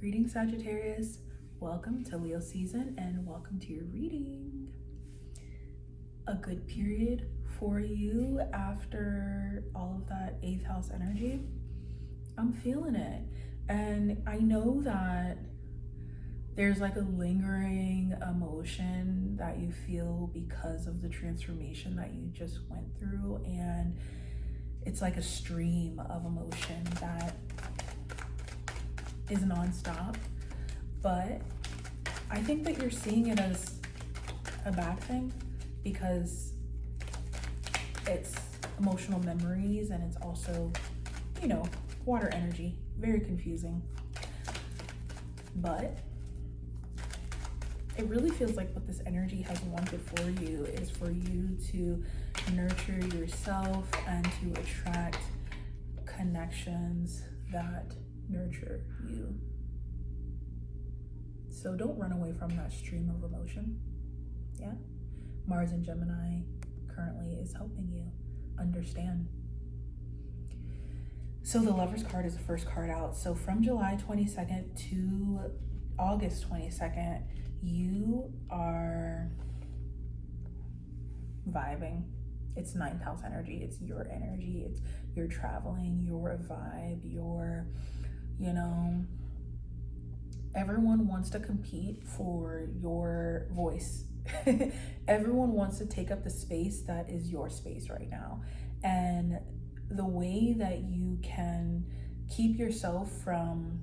Greetings, Sagittarius. Welcome to Leo season and welcome to your reading. A good period for you after all of that 8th house energy. I'm feeling it. And I know that there's like a lingering emotion that you feel because of the transformation that you just went through. And it's like a stream of emotion that is nonstop. But I think that you're seeing it as a bad thing because it's emotional memories and it's also, water energy. Very confusing. But it really feels like what this energy has wanted for you is for you to nurture yourself and to attract connections that nurture you. So don't run away from that stream of emotion. Yeah. Mars in Gemini currently is helping you understand. So the Lover's card is the first card out. So from July 22nd to August 22nd, you are vibing. It's 9th house energy. It's your energy. It's you're traveling, you're a vibe, you're, everyone wants to compete for your voice. Everyone wants to take up the space that is your space right now. And the way that you can keep yourself from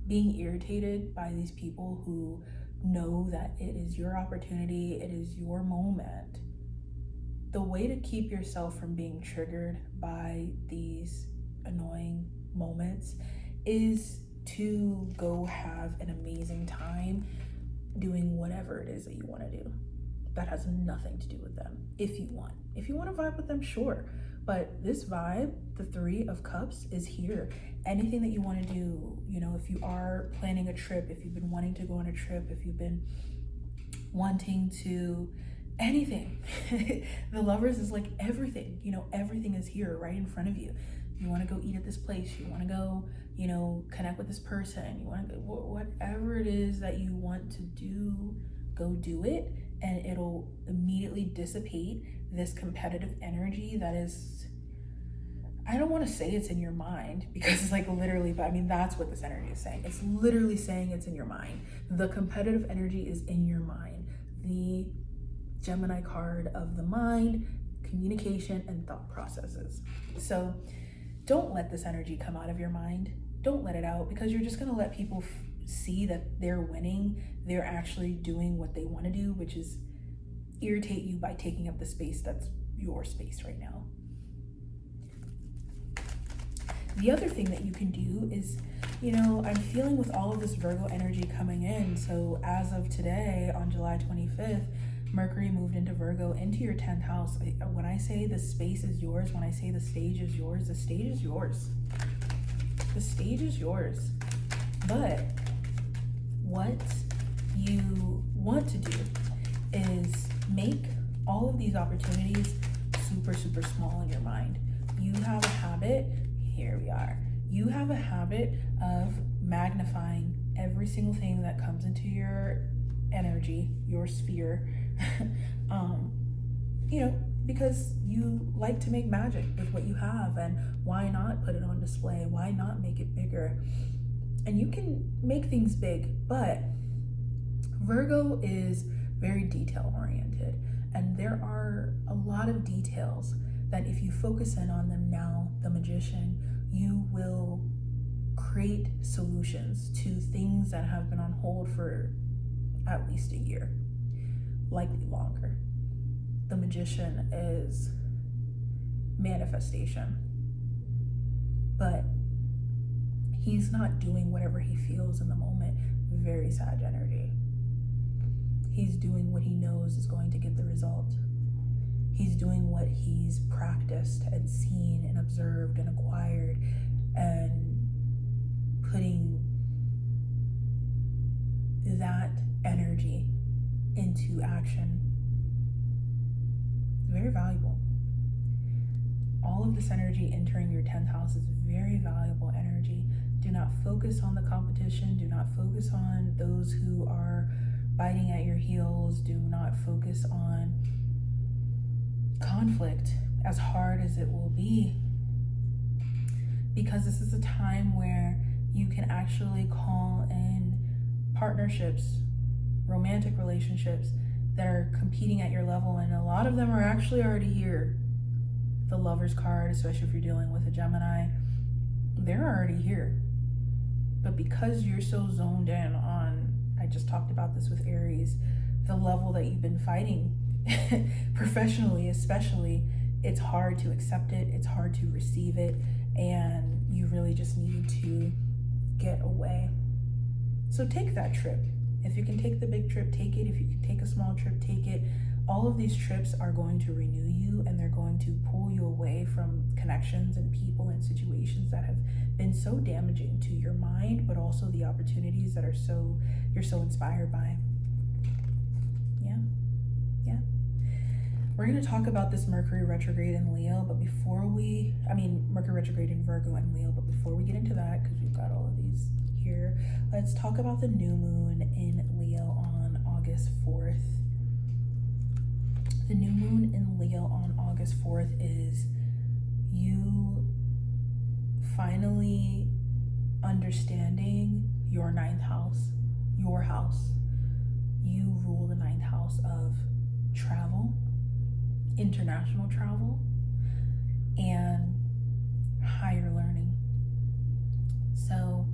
being irritated by these people who know that it is your opportunity, it is your moment. The way to keep yourself from being triggered by these annoying moments is to go have an amazing time doing whatever it is that you want to do. That has nothing to do with them. If you want to vibe with them, sure. But this vibe, the 3 of Cups, is here. Anything that you want to do, if you are planning a trip, if you've been wanting to go on a trip, if you've been wanting to anything. The Lovers is like everything, everything is here right in front of you. You want to go eat at this place, you want to go, connect with this person, you want to go, whatever it is that you want to do, go do it. And it'll immediately dissipate this competitive energy that is, I don't want to say it's in your mind because it's like literally, but I mean, that's what this energy is saying. It's literally saying it's in your mind. The competitive energy is in your mind. The Gemini card of the mind, communication, and thought processes. So don't let this energy come out of your mind. Don't let it out because you're just going to let people see that they're winning. They're actually doing what they want to do, which is irritate you by taking up the space that's your space right now. The other thing that you can do is, I'm feeling with all of this Virgo energy coming in. So as of today, on July 25th, Mercury moved into Virgo, into your 10th house. When I say the space is yours, when I say the stage is yours, the stage is yours. The stage is yours. But what you want to do is make all of these opportunities super, super small in your mind. You have a habit, here we are. You have a habit of magnifying every single thing that comes into your energy, your sphere, because you like to make magic with what you have, and why not put it on display? Why not make it bigger? And you can make things big, but Virgo is very detail oriented. And there are a lot of details that if you focus in on them now, the Magician, you will create solutions to things that have been on hold for at least a year, likely longer. The Magician is manifestation, but he's not doing whatever he feels in the moment. Very Sag energy. He's doing what he knows is going to get the result. He's doing what he's practiced and seen and observed and acquired and putting that energy into action. Very valuable. all of this energy entering your 10th house is very valuable energy. Do not focus on the competition. Do not focus on those who are biting at your heels. Do not focus on conflict, as hard as it will be, because this is a time where you can actually call in partnerships, romantic relationships that are competing at your level, and a lot of them are actually already here. The Lover's card, especially if you're dealing with a Gemini, they're already here. But because you're so zoned in on, I just talked about this with Aries, the level that you've been fighting professionally especially, it's hard to accept it, it's hard to receive it, and you really just need to get away. So take that trip. If you can take the big trip, take it. If you can take a small trip, take it. All of these trips are going to renew you, and they're going to pull you away from connections and people and situations that have been so damaging to your mind, but also the opportunities that you're so inspired by. Yeah. We're going to talk about this Mercury retrograde in Leo, but Mercury retrograde in Virgo and Leo, but before we get into that, because we've got all of these here, let's talk about the new moon in Leo on August 4th. The new moon in Leo on August 4th is you finally understanding your 9th house, your house. You rule the 9th house of travel, international travel, and higher learning. So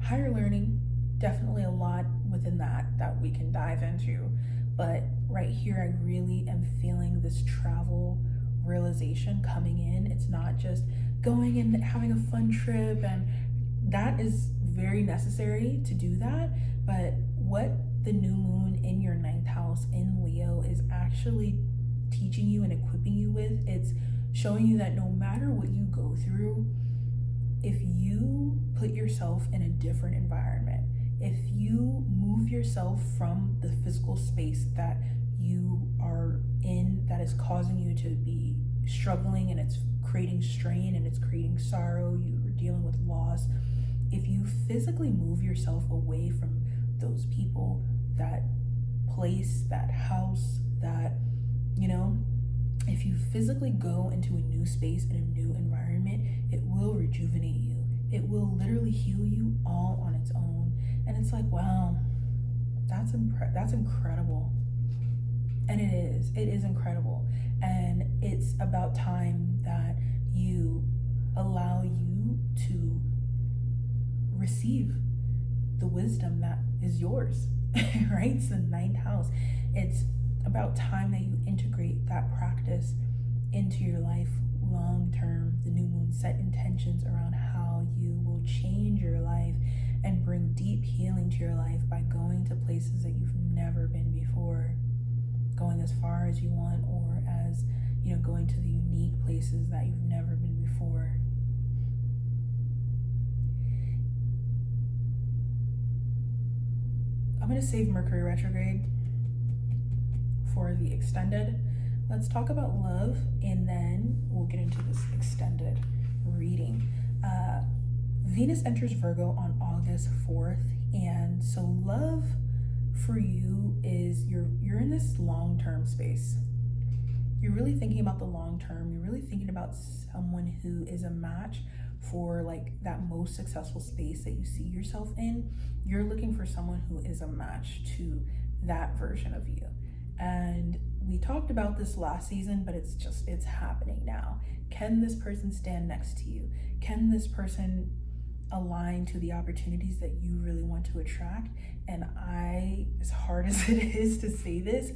higher learning, definitely a lot within that we can dive into, but right here I really am feeling this travel realization coming in. It's not just going and having a fun trip, and that is very necessary to do that, but what the new moon in your 9th house in Leo is actually teaching you and equipping you with, it's showing you that no matter what you go through, if you put yourself in a different environment, if you move yourself from the physical space that you are in that is causing you to be struggling, and it's creating strain and it's creating sorrow, you're dealing with loss, if you physically move yourself away from those people, that place, that house, that, if you physically go into a new space and a new environment, it will rejuvenate you. It will literally heal you all on its own. And it's like, wow, that's incredible. And it is incredible. And it's about time that you allow you to receive the wisdom that is yours, right? It's the 9th house. It's about time that you integrate that practice into your life long term. The new moon set intentions around how you will change your life and bring deep healing to your life by going to places that you've never been before, going as far as you want, or as going to the unique places that you've never been before. I'm going to save Mercury retrograde for the extended. Let's talk about love, and then we'll get into this extended reading. Venus enters Virgo on August 4th, and so love for you is you're in this long-term space. You're really thinking about the long term. You're really thinking about someone who is a match for like that most successful space that you see yourself in. You're looking for someone who is a match to that version of you. And we talked about this last season, but it's happening now. Can this person stand next to you? Can this person align to the opportunities that you really want to attract? And as hard as it is to say this,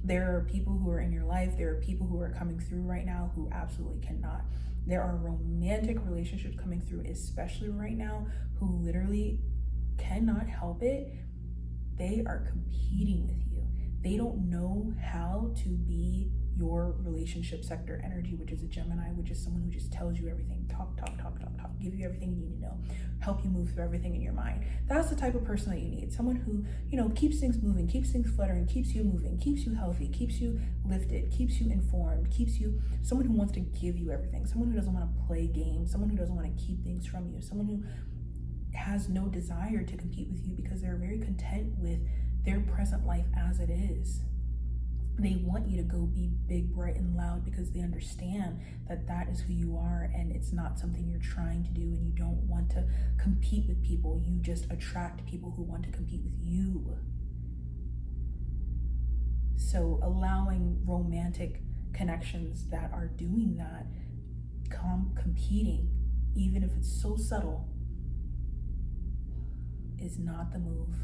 there are people who are in your life, there are people who are coming through right now who absolutely cannot. There are romantic relationships coming through, especially right now, who literally cannot help it. They are competing with you. They don't know how to be your relationship sector energy, which is a Gemini, which is someone who just tells you everything, talk, give you everything you need to know, help you move through everything in your mind. That's the type of person that you need. Someone who, keeps things moving, keeps things fluttering, keeps you moving, keeps you healthy, keeps you lifted, keeps you informed, someone who wants to give you everything, someone who doesn't want to play games, someone who doesn't want to keep things from you, someone who has no desire to compete with you because they're very content with their present life as it is. They want you to go be big, bright, and loud because they understand that that is who you are, and it's not something you're trying to do, and you don't want to compete with people. You just attract people who want to compete with you. So allowing romantic connections that are doing that, competing, even if it's so subtle, is not the move.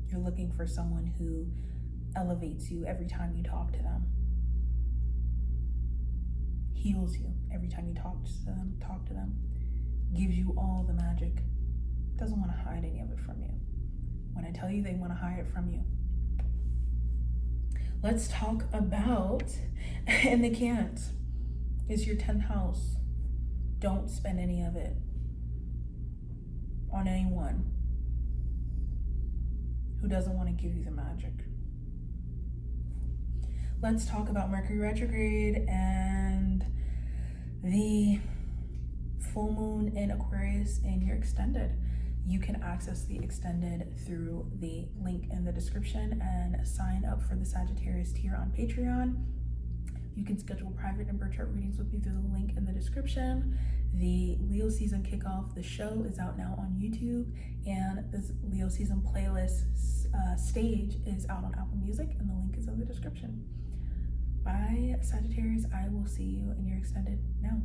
You're looking for someone who elevates you every time you talk to them, heals you every time you talk to them, gives you all the magic, doesn't want to hide any of it from you. When I tell you they want to hide it from you. Let's talk about, and they can't, is your 10th house. Don't spend any of it on anyone who doesn't want to give you the magic. Let's talk about Mercury retrograde and the full moon in Aquarius in your extended. You can access the extended through the link in the description and sign up for the Sagittarius tier on Patreon. You can schedule private and birth chart readings with me through the link in the description. The Leo season kickoff, the show, is out now on YouTube, and this Leo season playlist stage is out on Apple Music, and the link is in the description. Bye, Sagittarius. I will see you in your extended now.